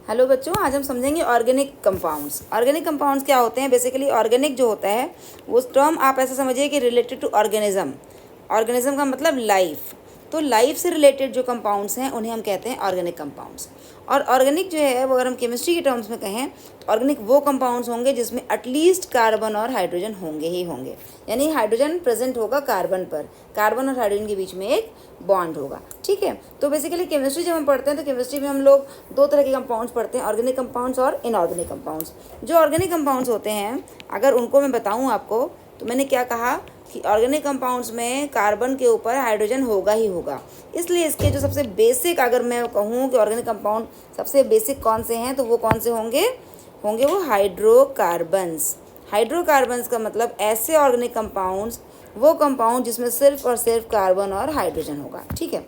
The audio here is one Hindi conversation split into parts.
हेलो बच्चों, आज हम समझेंगे ऑर्गेनिक कंपाउंड्स। ऑर्गेनिक कंपाउंड्स क्या होते हैं? बेसिकली ऑर्गेनिक जो होता है वो टर्म आप ऐसा समझिए कि रिलेटेड टू ऑर्गेनिज्म। ऑर्गेनिज्म का मतलब लाइफ। तो लाइफ से रिलेटेड जो कंपाउंड्स हैं उन्हें हम कहते हैं ऑर्गेनिक कंपाउंड्स। और ऑर्गेनिक जो है वो अगर हम केमिस्ट्री के टर्म्स में कहें तो ऑर्गेनिक वो कंपाउंड्स होंगे जिसमें एटलीस्ट कार्बन और हाइड्रोजन होंगे ही होंगे। यानी हाइड्रोजन प्रेजेंट होगा कार्बन पर, कार्बन और हाइड्रोजन के बीच में एक बॉन्ड होगा। ठीक है, तो बेसिकली केमिस्ट्री जब हम पढ़ते हैं तो केमिस्ट्री में हम लोग दो तरह के कंपाउंड्स पढ़ते हैं, ऑर्गेनिक कंपाउंड्स और इनऑर्गेनिक कंपाउंड्स। जो ऑर्गेनिक कंपाउंड्स होते हैं अगर उनको मैं बताऊं आपको, तो मैंने क्या कहा कि ऑर्गेनिक कंपाउंड्स में कार्बन के ऊपर हाइड्रोजन होगा ही होगा। इसलिए इसके जो सबसे बेसिक, अगर मैं कहूँ कि ऑर्गेनिक कंपाउंड सबसे बेसिक कौन से हैं, तो वो कौन से होंगे? होंगे वो हाइड्रोकार्बन्स। हाइड्रोकार्बन्स का मतलब ऐसे ऑर्गेनिक कंपाउंड्स, वो कंपाउंड जिसमें सिर्फ और सिर्फ कार्बन और हाइड्रोजन होगा। ठीक है,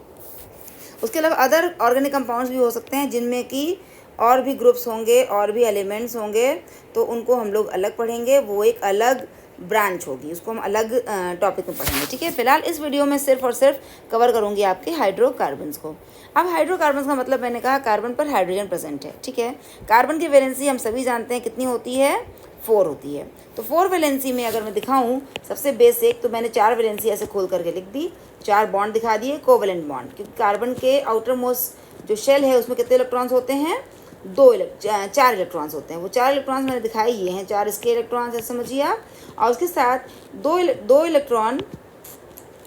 उसके अलावा अदर ऑर्गेनिक कंपाउंड्स भी हो सकते हैं जिनमें कि और भी ग्रुप्स होंगे और भी एलिमेंट्स होंगे, तो उनको हम लोग अलग पढ़ेंगे। वो एक अलग ब्रांच होगी, उसको हम अलग टॉपिक में पढ़ेंगे। ठीक है, फिलहाल इस वीडियो में सिर्फ और सिर्फ कवर करूंगी आपके हाइड्रोकार्बन्स को। अब हाइड्रोकार्बन्स का मतलब मैंने कहा कार्बन पर हाइड्रोजन प्रेजेंट है। ठीक है, कार्बन की वैलेंसी हम सभी जानते हैं कितनी होती है? 4 होती है। तो 4 वैलेंसी में अगर मैं दिखाऊं सबसे बेसिक, तो मैंने 4 वैलेंसी ऐसे खोल करके लिख दी, 4 बॉन्ड दिखा दिए कोवेलेंट बॉन्ड। क्योंकि कार्बन के आउटर मोस्ट जो शेल है उसमें कितने इलेक्ट्रॉन्स होते हैं? 4 इलेक्ट्रॉन्स होते हैं। वो 4 इलेक्ट्रॉन्स मैंने दिखाई ये हैं, 4 इसके इलेक्ट्रॉन्स है, समझिए आप। और उसके साथ दो इलेक्ट्रॉन,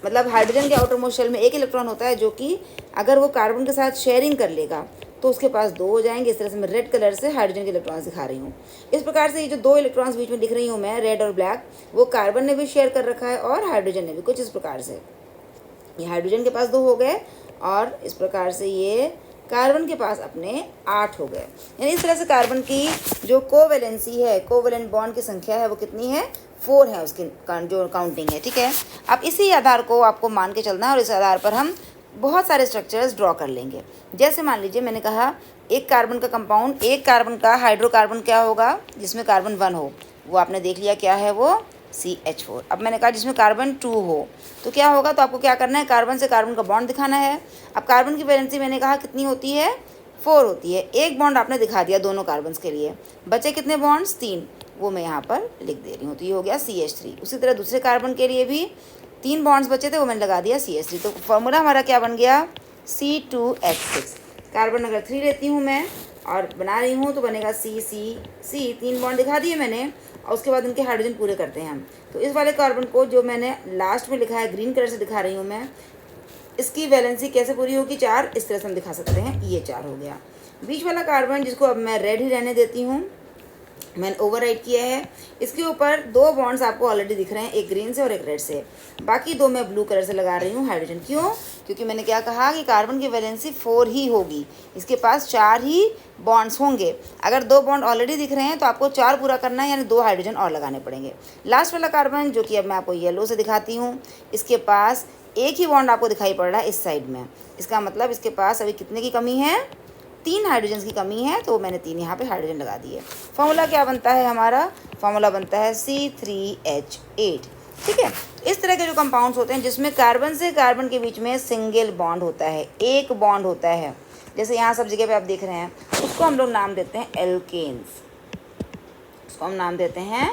मतलब हाइड्रोजन के आउटर मोस्ट शेल में एक इलेक्ट्रॉन होता है जो कि अगर वो कार्बन के साथ शेयरिंग कर लेगा तो उसके पास 2 हो जाएंगे। इस तरह से मैं रेड कलर से हाइड्रोजन के इलेक्ट्रॉन्स दिखा रही हूँ। इस प्रकार से ये जो 2 इलेक्ट्रॉन्स बीच में दिख रही हूँ मैं, रेड और ब्लैक, वो कार्बन ने भी शेयर कर रखा है और हाइड्रोजन ने भी। कुछ इस प्रकार से ये हाइड्रोजन के पास 2 हो गए और इस प्रकार से ये कार्बन के पास अपने 8 हो गए। यानी इस तरह से कार्बन की जो कोवेलेंसी है, कोवेलेंट बॉन्ड की संख्या है, वो कितनी है? 4 है उसकी जो काउंटिंग है। ठीक है, अब इसी आधार को आपको मान के चलना है और इस आधार पर हम बहुत सारे स्ट्रक्चर्स ड्रॉ कर लेंगे। जैसे मान लीजिए मैंने कहा एक कार्बन का कंपाउंड, एक कार्बन का हाइड्रोकार्बन क्या होगा जिसमें कार्बन 1 हो, वो आपने देख लिया क्या है वो? CH4। अब मैंने कहा जिसमें कार्बन 2 हो तो क्या होगा? तो आपको क्या करना है? कार्बन से कार्बन का बॉन्ड दिखाना है। अब कार्बन की वैलेंसी मैंने कहा कितनी होती है? 4 होती है। एक बॉन्ड आपने दिखा दिया दोनों कार्बन्स के लिए, बचे कितने बॉन्ड्स? 3। वो मैं यहाँ पर लिख दे रही हूँ, तो ये हो गया CH3। उसी तरह दूसरे कार्बन के लिए भी 3 बॉन्ड्स बचे थे, वो मैंने लगा दिया CH3। तो फॉर्मूला हमारा क्या बन गया? C2H6। कार्बन अगर 3 लेती हूँ मैं और बना रही हूँ तो बनेगा C 3 बॉन्ड दिखा दिए मैंने, और उसके बाद इनके हाइड्रोजन पूरे करते हैं हम। तो इस वाले कार्बन को जो मैंने लास्ट में लिखा है, ग्रीन कलर से दिखा रही हूँ मैं, इसकी वैलेंसी कैसे पूरी होगी? 4। इस तरह से हम दिखा सकते हैं, ये 4 हो गया। बीच वाला कार्बन जिसको अब मैं रेड ही रहने देती हूँ, मैंने ओवरराइट किया है। इसके ऊपर 2 बॉन्ड्स आपको ऑलरेडी दिख रहे हैं, एक ग्रीन से और एक रेड से। बाकी 2 मैं ब्लू कलर से लगा रही हूँ हाइड्रोजन। क्यों? क्योंकि मैंने क्या कहा कि कार्बन की वैलेंसी 4 ही होगी, इसके पास 4 ही बॉन्ड्स होंगे। अगर 2 बॉन्ड ऑलरेडी दिख रहे हैं तो आपको 4 पूरा करना है, यानी 2 हाइड्रोजन और लगाने पड़ेंगे। लास्ट वाला कार्बन जो कि अब मैं आपको येलो से दिखाती हूँ, इसके पास एक ही बॉन्ड आपको दिखाई पड़ रहा है इस साइड में। इसका मतलब इसके पास अभी कितने की कमी है? 3 हाइड्रोजन की कमी है, तो मैंने 3 यहाँ पे हाइड्रोजन लगा दिए। फॉर्मूला क्या बनता है हमारा? फॉर्मूला बनता है C3H8। ठीक है, इस तरह के जो कंपाउंड्स होते हैं जिसमें कार्बन से कार्बन के बीच में सिंगल बॉन्ड होता है, एक बॉन्ड होता है, जैसे यहाँ सब जगह पे आप देख रहे हैं, उसको हम लोग नाम देते हैं एल्केन्स। उसको हम नाम देते हैं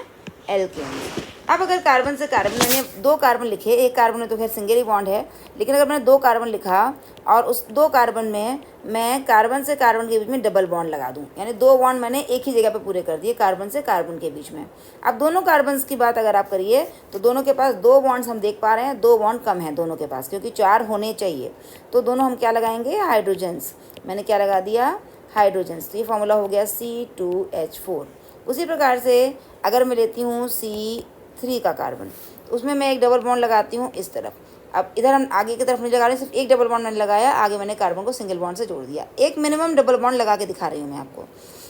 एल्केन्स। अब अगर कार्बन से कार्बन, मैंने 2 कार्बन लिखे, एक कार्बन में तो खैर सिंगल ही बॉन्ड है, लेकिन अगर मैंने 2 कार्बन लिखा और उस 2 कार्बन में मैं कार्बन से कार्बन के बीच में डबल बॉन्ड लगा दूं, यानी 2 बॉन्ड मैंने एक ही जगह पे पूरे कर दिए कार्बन से कार्बन के बीच में। अब दोनों कार्बन्स की बात अगर आप करिए तो दोनों के पास 2 बॉन्ड्स हम देख पा रहे हैं, 2 बॉन्ड कम हैं दोनों के पास, क्योंकि 4 होने चाहिए। तो दोनों हम क्या लगाएंगे? हाइड्रोजन्स। मैंने क्या लगा दिया? हाइड्रोजन्स। तो ये फॉर्मूला हो गया C2H4। उसी प्रकार से अगर मैं लेती हूँ C3 का कार्बन, तो उसमें मैं एक डबल बॉन्ड लगाती हूँ इस तरफ। अब इधर हम आगे की तरफ नहीं लगा रहे, सिर्फ एक डबल बॉन्ड मैंने लगाया, आगे मैंने कार्बन को सिंगल बॉन्ड से जोड़ दिया। एक मिनिमम डबल बॉन्ड लगा के दिखा रही हूँ मैं आपको।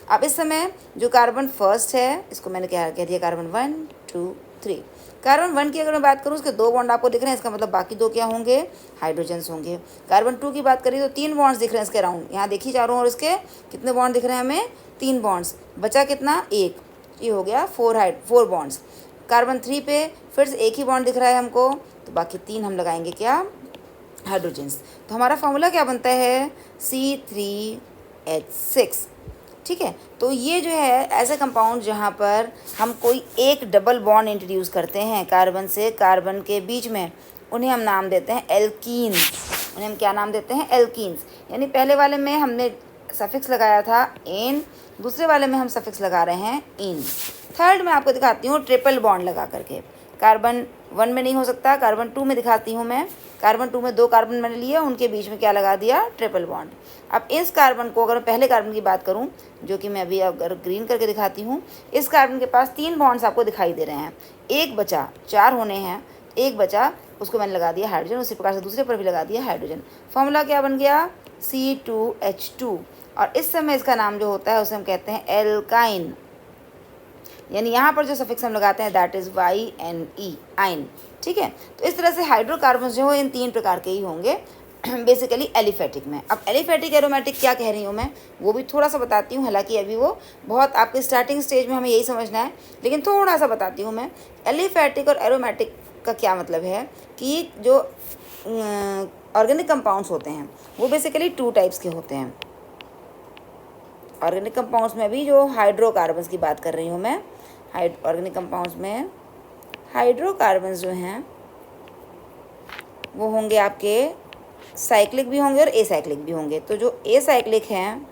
अब इस समय जो कार्बन फर्स्ट है, इसको मैंने क्या कह दिया? कार्बन 1 2 3। कार्बन 1 की अगर मैं बात करूँ, उसके 2 बॉन्ड आपको दिख रहे हैं, इसका मतलब बाकी 2 क्या होंगे? हाइड्रोजन्स होंगे। कार्बन 2 की बात करिए तो 3 बॉन्ड्स दिख रहे हैं इसके राउंड, यहाँ देखिए चारों ओर इसके कितने बॉन्ड दिख रहे हैं हमें? 3 बॉन्ड्स। बचा कितना? 1। ये हो गया 4 बॉन्ड्स। कार्बन 3 पे फिर से एक ही बॉन्ड दिख रहा है हमको, तो बाकी 3 हम लगाएंगे क्या? हाइड्रोजन्स। तो हमारा फॉर्मूला क्या बनता है? C3H6। ठीक है। तो ये जो है ऐसे कंपाउंड जहाँ पर हम कोई एक डबल बॉन्ड इंट्रोड्यूस करते हैं कार्बन से कार्बन के बीच में, उन्हें हम नाम देते हैं एल्कीन्स। उन्हें हम क्या नाम देते हैं? एल्कीन्स। यानी पहले वाले में हमने सफिक्स लगाया था एन, दूसरे वाले में हम सफिक्स लगा रहे हैं इन। थर्ड में आपको दिखाती हूँ ट्रिपल बॉन्ड लगा करके। कार्बन 1 में नहीं हो सकता, कार्बन 2 में दिखाती हूँ मैं। कार्बन 2 में 2 कार्बन मैंने लिए, उनके बीच में क्या लगा दिया? Triple bond. अब इस कार्बन को अगर पहले कार्बन की बात करूं, जो कि मैं अभी अगर ग्रीन करके दिखाती हूं, इस कार्बन के पास 3 बॉन्ड्स आपको दिखाई दे रहे हैं, एक बचा, 4 होने हैं, एक बचा, उसको मैंने लगा दिया हाइड्रोजन। उसी प्रकार से दूसरे पर भी लगा दिया हाइड्रोजन। फॉर्मूला क्या बन गया? C2H2। और इस समय इसका नाम जो होता है उसे हम कहते हैं एल्काइन। यानी यहाँ पर जो सफिक्स हम लगाते हैं दैट इज़ YNE, आइन। ठीक है। तो इस तरह से हाइड्रोकार्बन जो है इन 3 प्रकार के ही होंगे बेसिकली एलिफेटिक में। अब एलिफेटिक एरोमेटिक क्या कह रही हूँ मैं, वो भी थोड़ा सा बताती हूँ। हालांकि अभी वो बहुत आपके स्टार्टिंग स्टेज में हमें यही समझना है, लेकिन थोड़ा सा बताती हूँ मैं। एलिफेटिक और एरोमेटिक का क्या मतलब है कि जो ऑर्गेनिक कंपाउंड्स होते हैं वो बेसिकली 2 टाइप्स के होते हैं। ऑर्गेनिक कंपाउंड्स में भी जो हाइड्रोकार्बन्स की बात कर रही हूँ मैं, ऑर्गेनिक कंपाउंड्स में हाइड्रोकार्बन्स जो हैं वो होंगे आपके साइक्लिक भी होंगे और एसाइक्लिक भी होंगे। तो जो एसाइक्लिक हैं,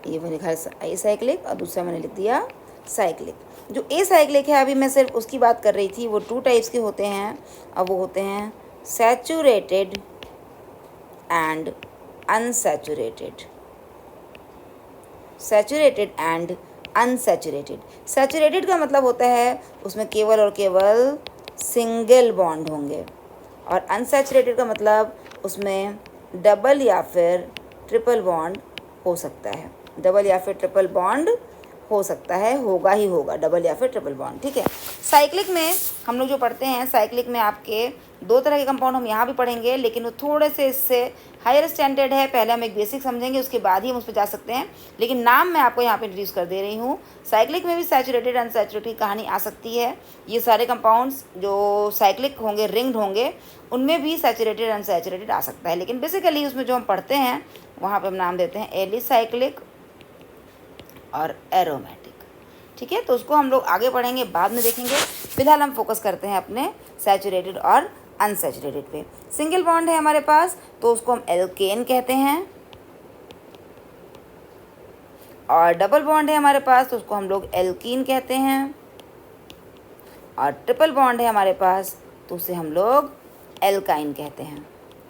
ये मैंने लिखा है एसाइक्लिक और दूसरा मैंने लिख दिया साइक्लिक। जो एसाइक्लिक है अभी मैं सिर्फ उसकी बात कर रही थी, वो 2 टाइप्स के होते हैं। अब वो होते हैं saturated and unsaturated. Saturated and unsaturated. Saturated का मतलब होता है उसमें केवल और केवल सिंगल बॉन्ड होंगे, और अनसैचुरेटेड का मतलब उसमें डबल या फिर ट्रिपल बॉन्ड हो सकता है। डबल या फिर ट्रिपल बॉन्ड हो सकता है, होगा ही होगा डबल या फिर ट्रिपल बॉन्ड। ठीक है। साइक्लिक में हम लोग जो पढ़ते हैं, साइक्लिक में आपके 2 तरह के कंपाउंड हम यहाँ भी पढ़ेंगे, लेकिन वो थोड़े से इससे हायर स्टैंडर्ड है। पहले हम एक बेसिक समझेंगे, उसके बाद ही हम उस पर जा सकते हैं, लेकिन नाम मैं आपको यहाँ पे इंट्रोड्यूस कर दे रही हूँ। साइक्लिक में भी सैचुरेटेड अनसैचुरेटेड की कहानी आ सकती है। ये सारे कंपाउंड्स जो साइक्लिक होंगे, रिंग्ड होंगे, उनमें भी सैचुरेटेड अनसैचुरेटेड आ सकता है, लेकिन बेसिकली उसमें जो हम पढ़ते हैं वहाँ पर हम नाम देते हैं एलिसाइक्लिक और एरोमेटिक। ठीक है। तो उसको हम लोग आगे पढ़ेंगे, बाद में देखेंगे। फिलहाल हम फोकस करते हैं अपने सैचुरेटेड और अनसैचुरेटेड पे। सिंगल बॉन्ड है हमारे पास तो उसको हम एल्केन कहते हैं, और डबल बॉन्ड है हमारे पास तो उसको हम लोग एल्कीन कहते हैं, और ट्रिपल बॉन्ड है हमारे पास तो उसे हम लोग एल्काइन कहते हैं।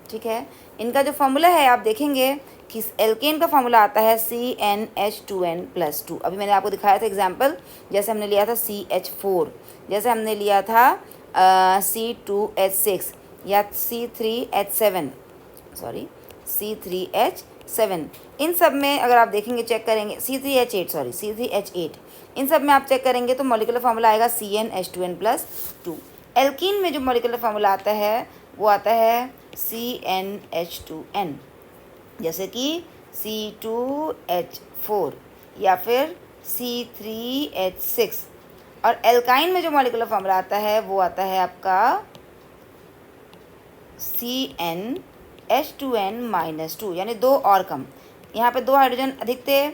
ठीक है। इनका जो फॉर्मूला है आप देखेंगे कि एल्केन का फॉर्मूला आता है CnH2n+2। अभी मैंने आपको दिखाया था एग्जाम्पल, जैसे हमने लिया था CH4, जैसे हमने लिया था C2H6 या C3H7। इन सब में अगर आप देखेंगे, चेक करेंगे, C3H8, इन सब में आप चेक करेंगे तो मॉलिक्यूलर फार्मूला आएगा CnH2n+2। एल्कीन में जो मॉलिक्यूलर फार्मूला आता है वो आता है CnH2n, जैसे कि C2H4 या फिर C3H6। और एल्काइन में जो मॉलिक्यूलर फार्मूला आता है वो आता है आपका CnH2n-2, यानी 2 और कम। यहाँ पे 2 हाइड्रोजन अधिक थे,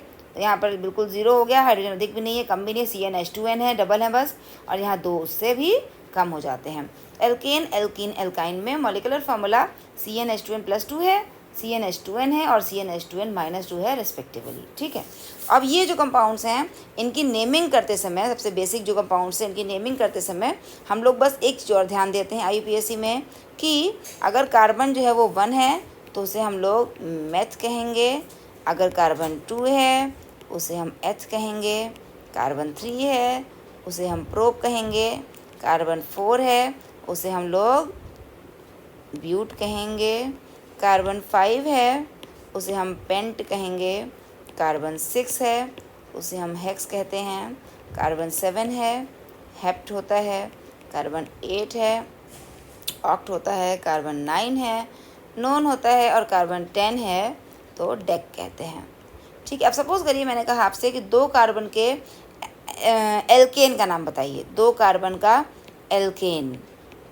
यहाँ पर बिल्कुल 0 हो गया, हाइड्रोजन अधिक भी नहीं है, कम भी नहीं है, CnH2n है, डबल है बस, और यहाँ 2 उससे भी कम हो जाते हैं। एल्केन, एल्कीन, एल्काइन में मॉलिक्यूलर फार्मूला CnH2n+2 है, CnH2n है और CnH2n-2 है रिस्पेक्टिवली। ठीक है। अब ये जो कंपाउंड्स हैं इनकी नेमिंग करते समय, सबसे बेसिक जो कंपाउंड्स हैं इनकी नेमिंग करते समय हम लोग बस एक चीज़ और ध्यान देते हैं IUPAC में कि अगर कार्बन जो है वो 1 है तो उसे हम लोग मेथ कहेंगे, अगर कार्बन 2 है उसे हम एथ कहेंगे, कार्बन 3 है उसे हम प्रोप कहेंगे, कार्बन 4 है उसे हम लोग ब्यूट कहेंगे, कार्बन 5 है उसे हम पेंट कहेंगे, कार्बन 6 है उसे हम हेक्स कहते हैं, कार्बन 7 है हेप्ट होता है, कार्बन 8 है ऑक्ट होता है, कार्बन 9 है नोन होता है, और कार्बन 10 है तो डेक कहते हैं। ठीक है। अब सपोज़ करिए मैंने कहा आपसे कि 2 कार्बन के एल्केन का नाम बताइए। 2 कार्बन का एल्केन।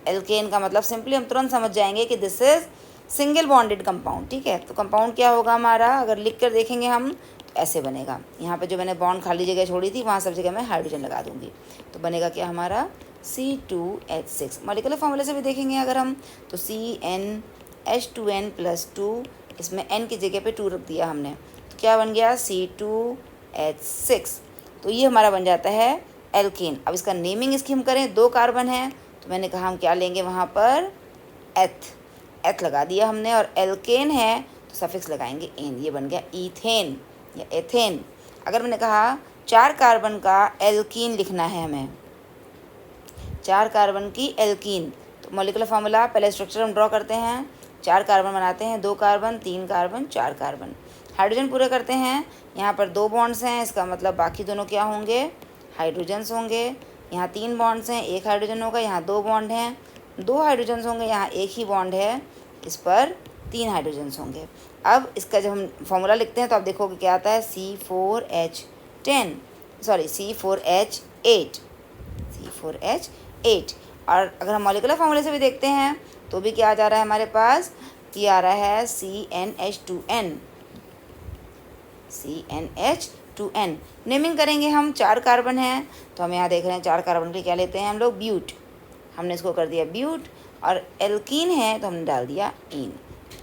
एल्केन का मतलब सिंपली हम तुरंत समझ जाएंगे कि this is single bonded compound, ठीक है। तो कंपाउंड क्या होगा हमारा, अगर लिख कर देखेंगे हम तो ऐसे बनेगा। यहाँ पे जो मैंने बॉन्ड खाली जगह छोड़ी थी वहाँ सब जगह मैं हाइड्रोजन लगा दूंगी, तो बनेगा क्या हमारा C2H6। मॉलिक्यूलर फॉर्मूले से भी देखेंगे अगर हम तो CnH2n+2, इसमें n की जगह पे 2 रख दिया हमने, तो क्या बन गया C2H6। तो ये हमारा बन जाता है एल्केन। अब इसका नेमिंग इसकी हम करें, 2 कार्बन है तो मैंने कहा हम क्या लेंगे वहाँ पर एथ लगा दिया हमने, और एल्केन है तो सफिक्स लगाएंगे एन, ये बन गया ईथेन या एथेन। अगर मैंने कहा 4 कार्बन का एल्कीन लिखना है हमें, 4 कार्बन की एल्कीन, तो मॉलिक्यूलर फार्मूला पहले स्ट्रक्चर हम ड्रॉ करते हैं। 4 कार्बन बनाते हैं, 2 कार्बन 3 कार्बन 4 कार्बन, हाइड्रोजन पूरे करते हैं। यहाँ पर 2 बॉन्ड्स हैं, इसका मतलब बाकी दोनों क्या होंगे, हाइड्रोजन्स होंगे। यहाँ 3 बॉन्ड्स हैं, 1 हाइड्रोजन होगा, यहाँ 2 बॉन्ड हैं, 2 हाइड्रोजन्स होंगे, यहाँ 1 ही बॉन्ड है, इस पर 3 हाइड्रोजन्स होंगे। अब इसका जब हम फॉर्मूला लिखते हैं तो आप देखोगे क्या आता है C4H8। और अगर हम मॉलिक्यूलर फॉर्मूले से भी देखते हैं तो भी क्या आ जा रहा है हमारे पास, ये आ रहा है CnH2n। नेमिंग करेंगे हम, 4 कार्बन है तो हम यहाँ देख रहे हैं 4 कार्बन के क्या लेते हैं हम लोग, ब्यूट, हमने इसको कर दिया ब्यूट, और एल्कीन है तो हमने डाल दिया इन।